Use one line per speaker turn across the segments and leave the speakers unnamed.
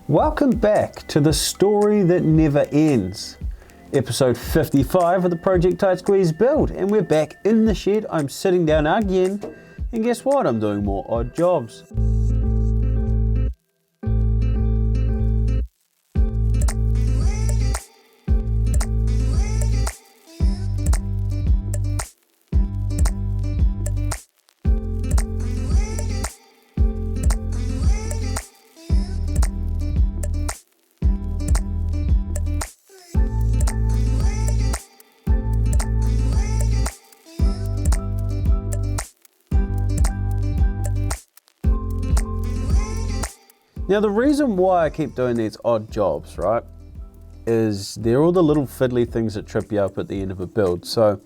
Welcome back to the story that never ends. Episode 55 of the Project Tight Squeeze build, and we're back in the shed. I'm sitting down again, and guess what? I'm doing more odd jobs. Now the reason why I keep doing these odd jobs, right, is they're all the little fiddly things that trip you up at the end of a build. So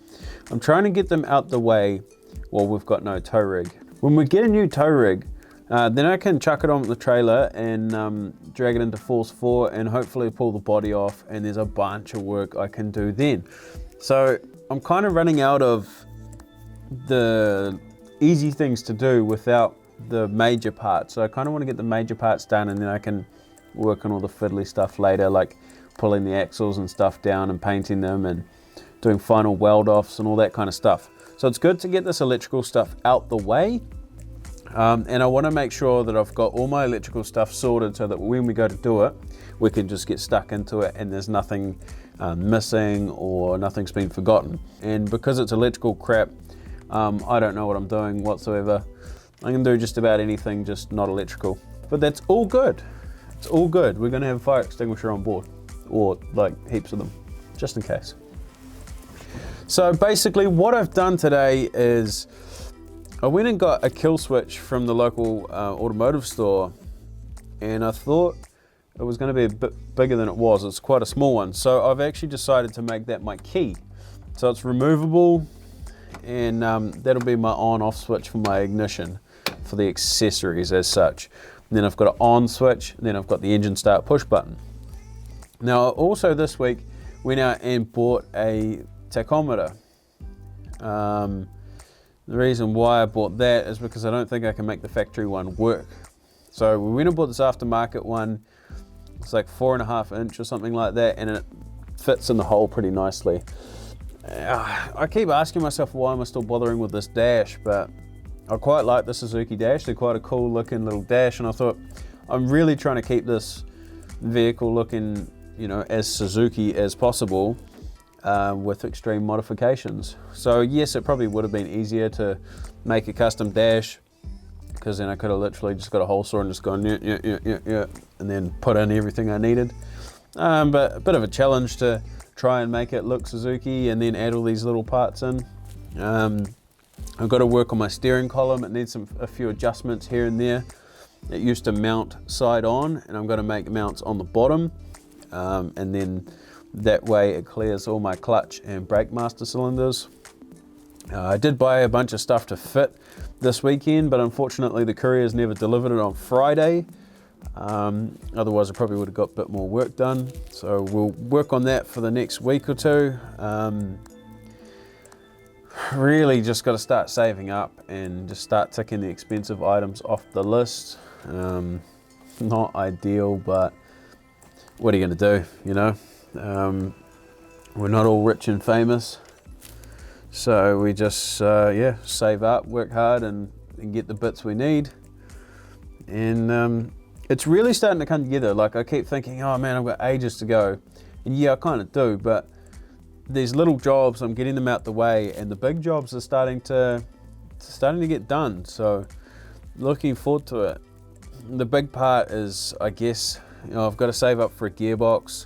I'm trying to get them out the way while we've got no tow rig. When we get a new tow rig, then I can chuck it on the trailer and drag it into Force 4 and hopefully pull the body off, and there's a bunch of work I can do then. So I'm kind of running out of the easy things to do without the major parts. So I kind of want to get the major parts done, and then I can work on all the fiddly stuff later, like pulling the axles and stuff down and painting them and doing final weld offs and all that kind of stuff. So it's good to get this electrical stuff out the way, and I want to make sure that I've got all my electrical stuff sorted so that when we go to do it, we can just get stuck into it and there's nothing missing or nothing's been forgotten. And because it's electrical crap, I don't know what I'm doing whatsoever. I can do just about anything, just not electrical. But that's all good. It's all good. We're going to have a fire extinguisher on board, or like heaps of them, just in case. So basically what I've done today is I went and got a kill switch from the local automotive store, and I thought it was going to be a bit bigger than it was. It's quite a small one. So I've actually decided to make that my key. So it's removable, and that'll be my on-off switch for my ignition, for the accessories as such. And then I've got an on switch, and then I've got the engine start push button. Now also this week went out and bought a tachometer. The reason why I bought that is because I don't think I can make the factory one work. So we went and bought this aftermarket one. It's like 4.5 inch or something like that, and it fits in the hole pretty nicely. I keep asking myself, why am I still bothering with this dash? But I quite like the Suzuki dash. They're quite a cool looking little dash, and I thought I'm really trying to keep this vehicle looking, you know, as Suzuki as possible, with extreme modifications. So yes, it probably would have been easier to make a custom dash, because then I could have literally just got a hole saw and just gone yeah, and then put in everything I needed. But a bit of a challenge to try and make it look Suzuki and then add all these little parts in. I've got to work on my steering column. It needs a few adjustments here and there. It used to mount side on, and I'm going to make mounts on the bottom, and then that way it clears all my clutch and brake master cylinders. I did buy a bunch of stuff to fit this weekend, but unfortunately the couriers never delivered it on Friday. Otherwise I probably would have got a bit more work done. So we'll work on that for the next week or two. Really just got to start saving up and just start ticking the expensive items off the list. Not ideal, but what are you going to do, you know? We're not all rich and famous, so we just save up, work hard, and get the bits we need. And it's really starting to come together. Like, I keep thinking, oh man, I've got ages to go, and yeah, I kind of do, but these little jobs, I'm getting them out the way, and the big jobs are starting to get done. So looking forward to it. The big part is, I guess, you know, I've got to save up for a gearbox.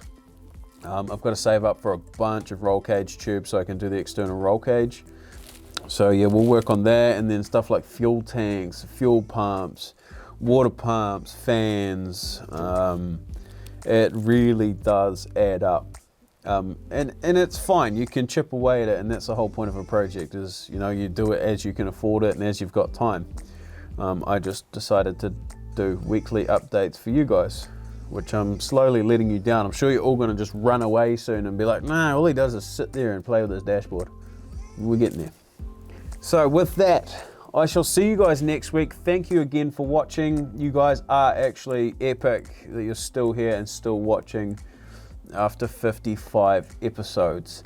I've got to save up for a bunch of roll cage tubes so I can do the external roll cage. So yeah, we'll work on that, and then stuff like fuel tanks, fuel pumps, water pumps, fans. It really does add up. And it's fine, you can chip away at it, and that's the whole point of a project, is, you know, you do it as you can afford it and as you've got time. I just decided to do weekly updates for you guys, which I'm slowly letting you down. I'm sure you're all going to just run away soon and be like, nah, all he does is sit there and play with his dashboard. We're getting there. So with that, I shall see you guys next week. Thank you again for watching. You guys are actually epic that you're still here and still watching after 55 episodes.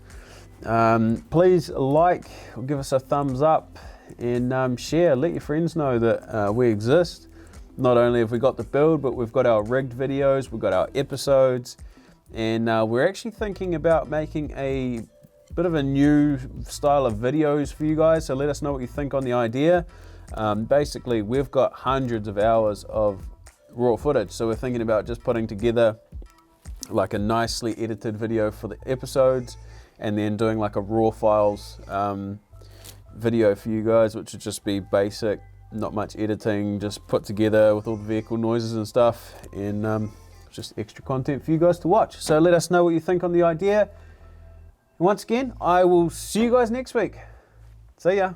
Please like or give us a thumbs up and share. Let your friends know that we exist. Not only have we got the build, but we've got our rigged videos, we've got our episodes, and we're actually thinking about making a bit of a new style of videos for you guys, so let us know what you think on the idea. Basically, we've got hundreds of hours of raw footage, so we're thinking about just putting together like a nicely edited video for the episodes, and then doing like a raw files video for you guys, which would just be basic, not much editing, just put together with all the vehicle noises and stuff, and just extra content for you guys to watch. So let us know what you think on the idea. Once again, I will see you guys next week. See ya.